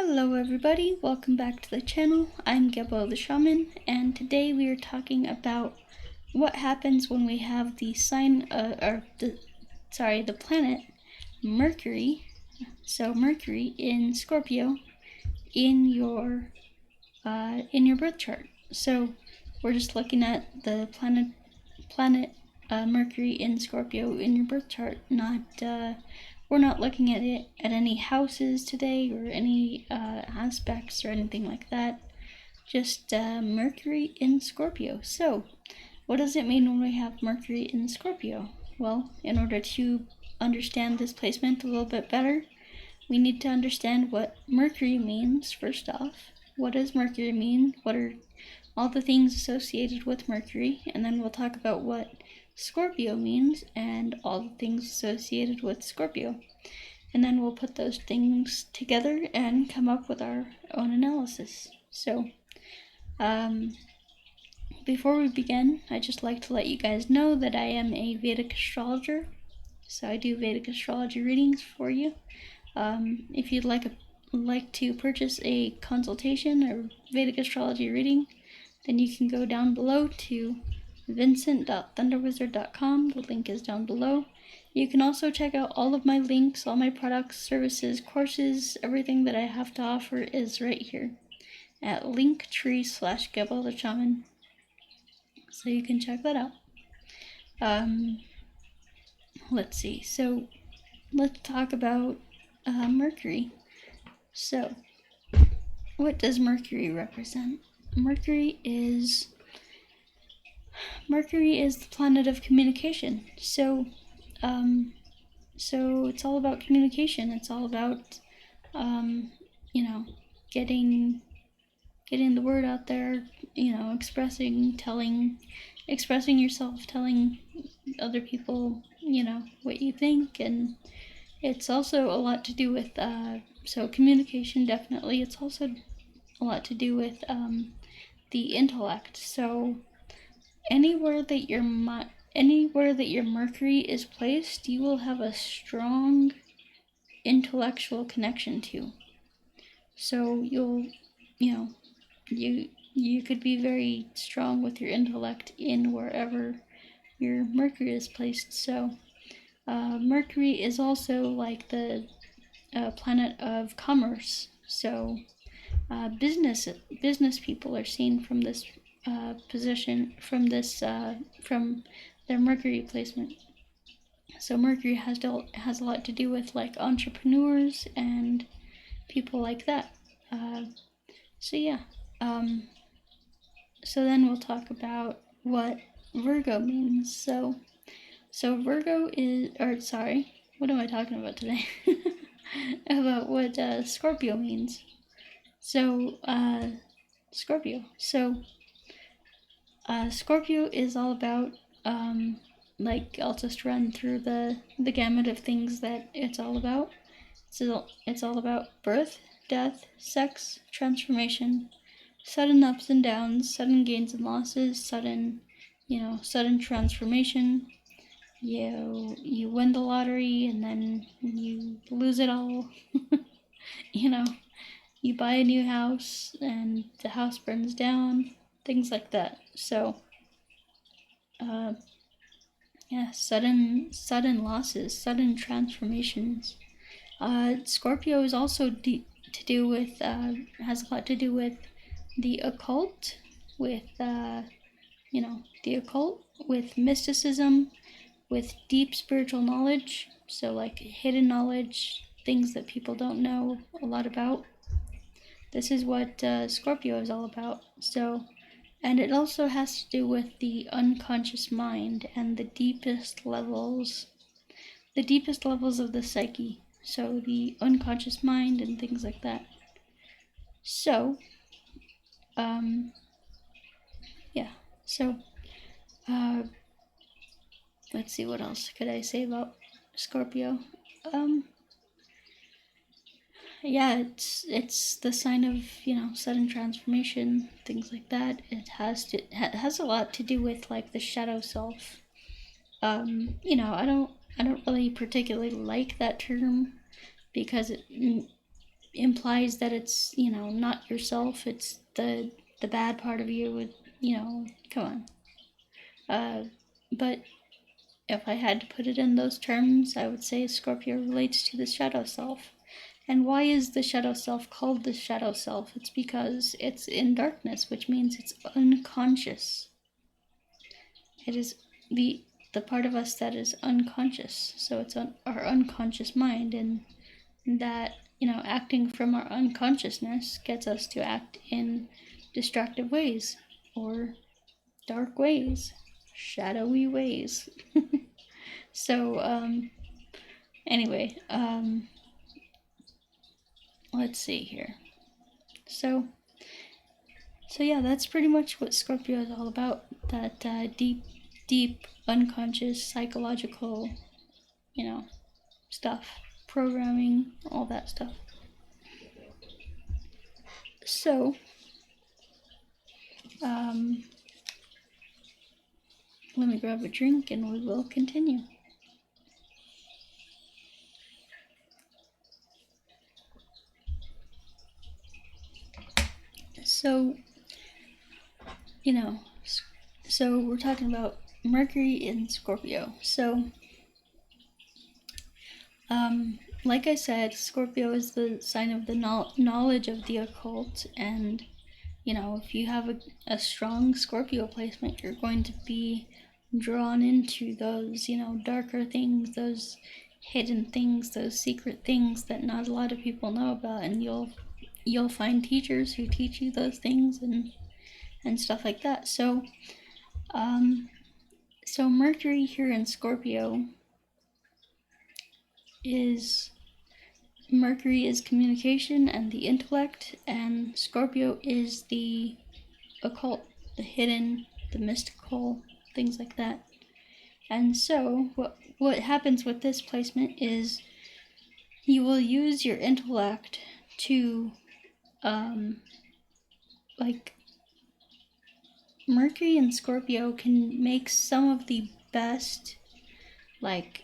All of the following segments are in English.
Hello everybody, welcome back to the channel. I'm Gebo the Shaman, and today we are talking about what happens when we have the the planet Mercury. So Mercury in Scorpio in your birth chart. So we're just looking at the planet Mercury in Scorpio in your birth chart, we're not looking at it at any houses today or any aspects or anything like that. Just Mercury in Scorpio. So, what does it mean when we have Mercury in Scorpio? Well, in order to understand this placement a little bit better, we need to understand what Mercury means first off. What does Mercury mean? What are all the things associated with Mercury? And then we'll talk about what Scorpio means and all the things associated with Scorpio. And then we'll put those things together and come up with our own analysis. So, before we begin, I'd just like to let you guys know that I am a Vedic astrologer. So I do Vedic astrology readings for you. If you'd like to purchase a consultation or Vedic astrology reading, then you can go down below to vincent.thunderwizard.com. The link is down below. You can also check out all of my links, all my products, services, courses, everything that I have to offer is right here at linktree/Gebo the Shaman. So you can check that out. Let's see. So let's talk about Mercury. So what does Mercury represent? Mercury is the planet of communication. So it's all about communication. It's all about, getting the word out there, expressing yourself, telling other people, what you think. And it's also a lot to do with, so communication, definitely. It's also a lot to do with the intellect. So anywhere that your Mercury is placed, you will have a strong intellectual connection to. So you could be very strong with your intellect in wherever your Mercury is placed. So Mercury is also like the planet of commerce. So business people are seen from this position, from their Mercury placement. So Mercury has a lot to do with like entrepreneurs and people like that. So then we'll talk about what Virgo means. So Virgo is, what am I talking about today? About what Scorpio means. So Scorpio. So Scorpio is all about, I'll just run through the gamut of things that it's all about. So it's all about birth, death, sex, transformation, sudden ups and downs, sudden gains and losses, sudden transformation. You win the lottery and then you lose it all. You buy a new house and the house burns down, things like that. So sudden losses, sudden transformations. Scorpio is also has a lot to do with the occult, with with mysticism, with deep spiritual knowledge. So like hidden knowledge, things that people don't know a lot about. This is what Scorpio is all about. So, and it also has to do with the unconscious mind and the deepest levels of the psyche. So the unconscious mind and things like that. So, let's see, what else could I say about Scorpio? It's the sign of, sudden transformation, things like that. It has a lot to do with like the shadow self. I don't really particularly like that term because implies that it's, you know, not yourself, it's the bad part of you with, you know, come on. But if I had to put it in those terms, I would say Scorpio relates to the shadow self. And why is the shadow self called the shadow self? It's because it's in darkness, which means it's unconscious. It is the part of us that is unconscious. So it's our unconscious mind, and that, you know, acting from our unconsciousness gets us to act in destructive ways or dark ways, shadowy ways. So anyway, let's see here. So yeah, that's pretty much what Scorpio is all about. That deep unconscious psychological, you know, stuff, programming, all that stuff. So let me grab a drink and we will continue. So, you know, so we're talking about Mercury in Scorpio. So, like I said, Scorpio is the sign of the knowledge of the occult, and, you know, if you have a strong Scorpio placement, you're going to be drawn into those, you know, darker things, those hidden things, those secret things that not a lot of people know about, and you'll find teachers who teach you those things and stuff like that. So so Mercury here in Scorpio is communication and the intellect, and Scorpio is the occult, the hidden, the mystical, things like that. And so what happens with this placement is you will use your intellect to like, Mercury and Scorpio can make some of the best, like,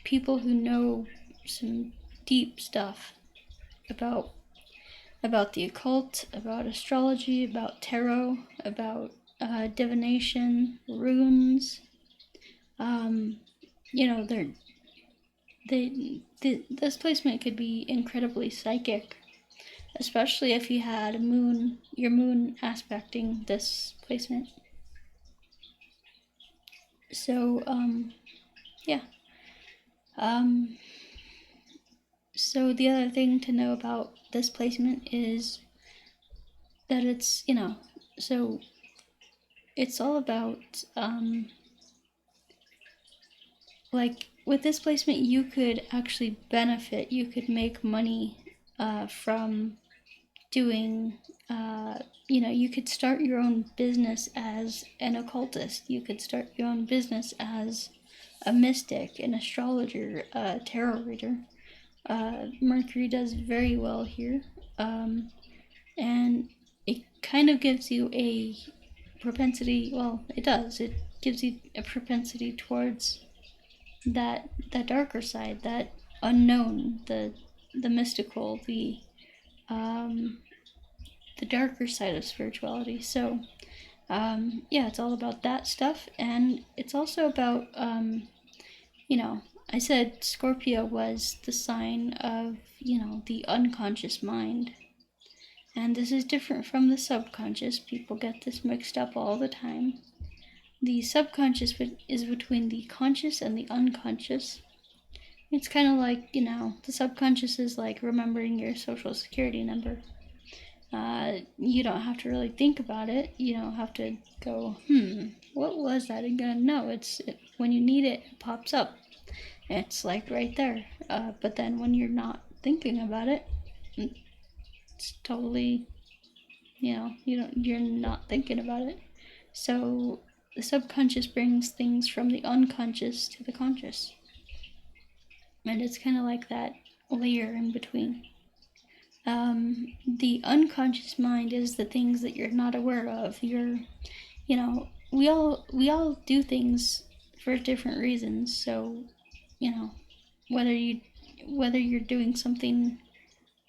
people who know some deep stuff about the occult, about astrology, about tarot, about divination, runes. You know, this placement could be incredibly psychic, especially if you had your moon aspecting this placement. So, yeah. So the other thing to know about this placement is that it's, you know, so it's all about, like, with this placement, you could actually benefit, you could make money from doing, you know, you could start your own business as an occultist, you could start your own business as a mystic, an astrologer, a tarot reader. Mercury does very well here, and it kind of gives you a propensity, well, it gives you a propensity towards that darker side, that unknown, the mystical, the darker side of spirituality. So yeah, it's all about that stuff, and it's also about, you know, I said Scorpio was the sign of, you know, the unconscious mind. And this is different from the subconscious. People get this mixed up all the time. The subconscious is between the conscious and the unconscious. It's kind of like, you know, the subconscious is like remembering your social security number. You don't have to really think about it. You don't have to go, what was that again? No, when you need it, it pops up. It's like right there. But then when you're not thinking about it, it's totally, you know, you're not thinking about it. So the subconscious brings things from the unconscious to the conscious. And it's kind of like that layer in between. The unconscious mind is the things that you're not aware of. You know, we all do things for different reasons. So, you know, whether you're doing something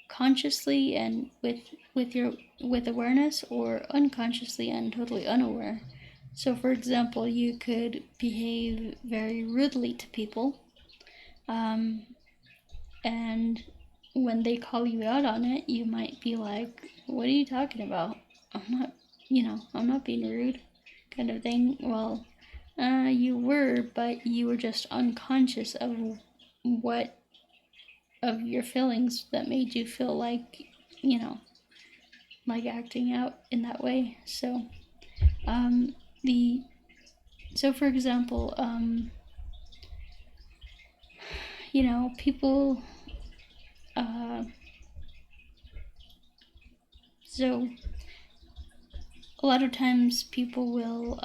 consciously and with awareness, or unconsciously and totally unaware. So for example, you could behave very rudely to people, and when they call you out on it, you might be like, what are you talking about? I'm not being rude, kind of thing. Well, you were, but you were just unconscious of your feelings that made you feel like, like acting out in that way. So, for example, people, so a lot of times people will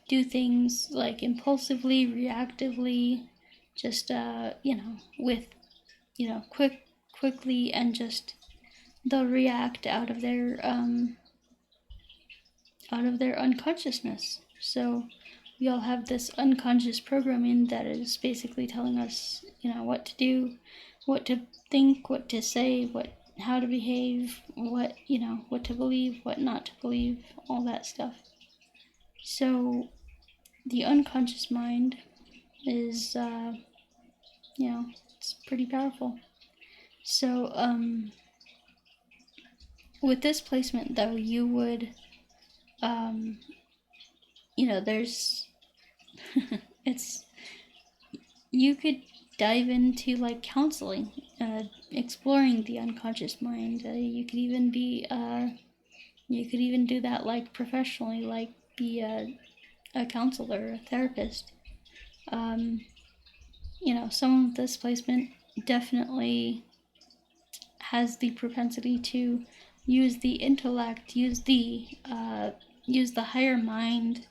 do things like impulsively, reactively, just quickly, and just they'll react out of their unconsciousness. So we all have this unconscious programming that is basically telling us, what to do, what to think, what to say, how to behave, what to believe, what not to believe, all that stuff. So the unconscious mind is, it's pretty powerful. So with this placement, though, you would, there's, you could dive into like counseling, exploring the unconscious mind. You could even do that like professionally, like be a counselor, a therapist. Someone with this placement definitely has the propensity to use the intellect, use the higher mind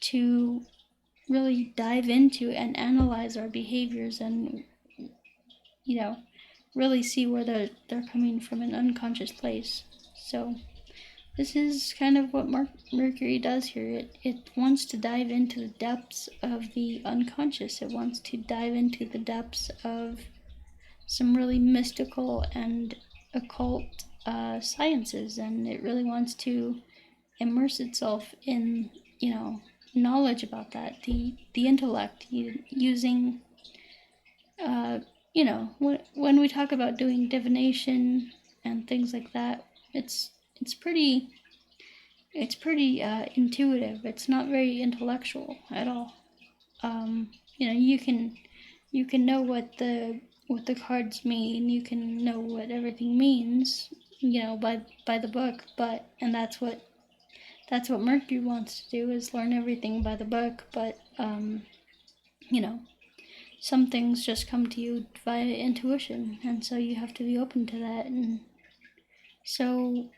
to really dive into and analyze our behaviors, and really see where they're coming from an unconscious place. So this is kind of what Mercury does here. It wants to dive into the depths of the unconscious. It wants to dive into the depths of some really mystical and occult sciences, and it really wants to immerse itself in, knowledge about that, the intellect, using, when we talk about doing divination and things like that, it's pretty intuitive. It's not very intellectual at all. You can know what the cards mean. You can know what everything means, by the book. And that's what Mercury wants to do, is learn everything by the book. But some things just come to you via intuition, and so you have to be open to that. And so,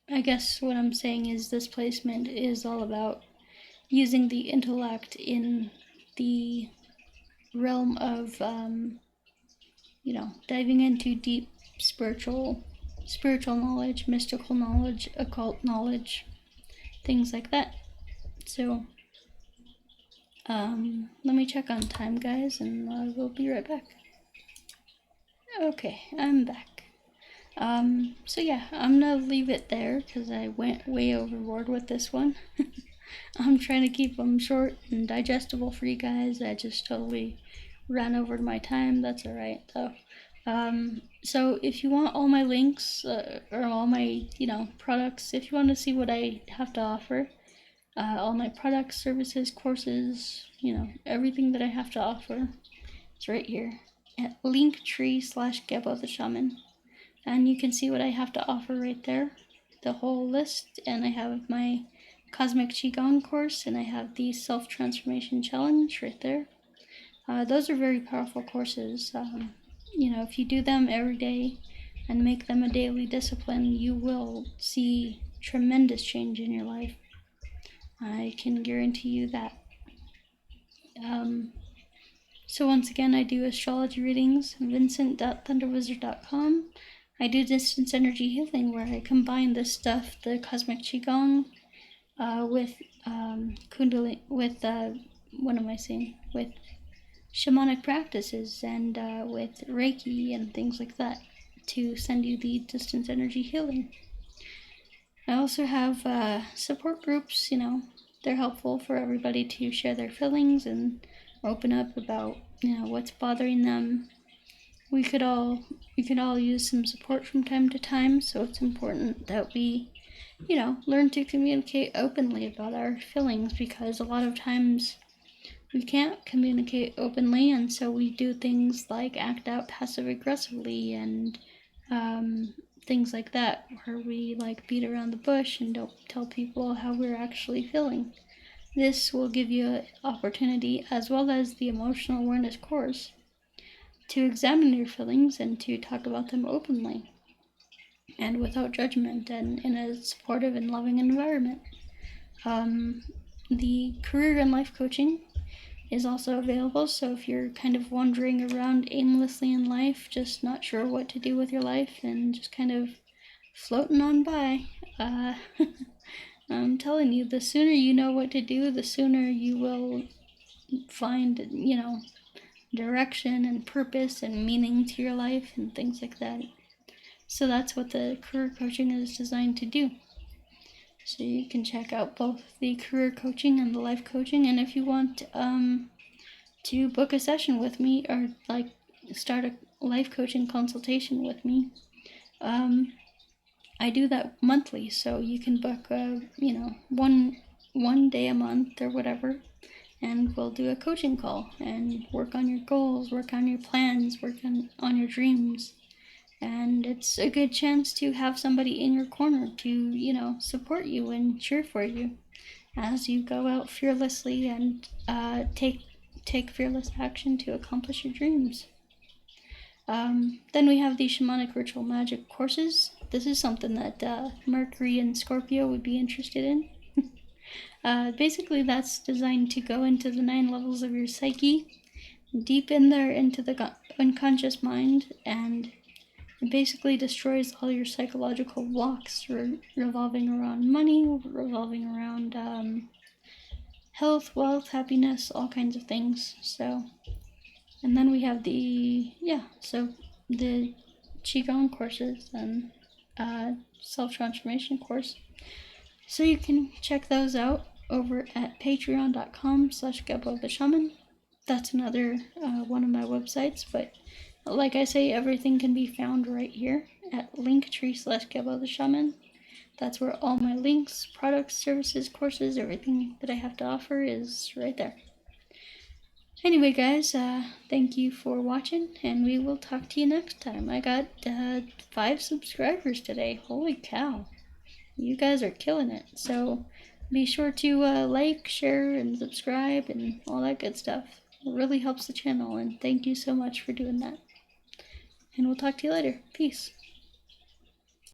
I guess what I'm saying is this placement is all about using the intellect in the realm of, diving into deep spiritual knowledge, mystical knowledge, occult knowledge, things like that. So, let me check on time, guys, and we'll be right back. Okay, I'm back. So yeah, I'm gonna leave it there because I went way overboard with this one. I'm trying to keep them short and digestible for you guys. I just totally ran over my time. That's alright though. So if you want all my links, or all my, products, if you want to see what I have to offer, all my products, services, courses, everything that I have to offer, it's right here at linktree/Gebo the Shaman. And you can see what I have to offer right there, the whole list. And I have my Cosmic Qigong course, and I have the Self-Transformation Challenge right there. Those are very powerful courses. If you do them every day and make them a daily discipline, you will see tremendous change in your life. I can guarantee you that. So once again, I do astrology readings, vincent.thunderwizard.com. I do distance energy healing, where I combine this stuff, the Cosmic Qigong, with Kundalini, with what am I saying? With shamanic practices and with Reiki and things like that to send you the distance energy healing. I also have support groups, they're helpful for everybody to share their feelings and open up about, what's bothering them. We could all use some support from time to time, so it's important that we, learn to communicate openly about our feelings, because a lot of times we can't communicate openly, and so we do things like act out passive aggressively and things like that, where we beat around the bush and don't tell people how we're actually feeling. This will give you an opportunity, as well as the emotional awareness course, to examine your feelings and to talk about them openly and without judgment and in a supportive and loving environment. The career and life coaching is also available, so if you're kind of wandering around aimlessly in life, just not sure what to do with your life and just kind of floating on by, I'm telling you, the sooner you know what to do, the sooner you will find, direction and purpose and meaning to your life and things like that. So that's what the career coaching is designed to do. So you can check out both the career coaching and the life coaching, and if you want to book a session with me or start a life coaching consultation with me, I do that monthly, so you can book one day a month or whatever, and we'll do a coaching call and work on your goals, work on your plans, work on your dreams. And it's a good chance to have somebody in your corner to, support you and cheer for you as you go out fearlessly and take fearless action to accomplish your dreams. Then we have the Shamanic Ritual Magic courses. This is something that Mercury and Scorpio would be interested in. Basically, that's designed to go into the 9 levels of your psyche, deep in there into the unconscious mind, and it basically destroys all your psychological blocks revolving around money, revolving around health, wealth, happiness, all kinds of things. So, and then we have the Qigong courses and self-transformation course. So you can check those out over at patreon.com/Gebo the Shaman. That's another one of my websites, but like I say, everything can be found right here at linktree/Gebo the Shaman. That's where all my links, products, services, courses, everything that I have to offer is right there. Anyway, guys, thank you for watching, and we will talk to you next time. I got 5 subscribers today. Holy cow. You guys are killing it. So be sure to like, share, and subscribe, and all that good stuff. It really helps the channel, and thank you so much for doing that. And we'll talk to you later. Peace.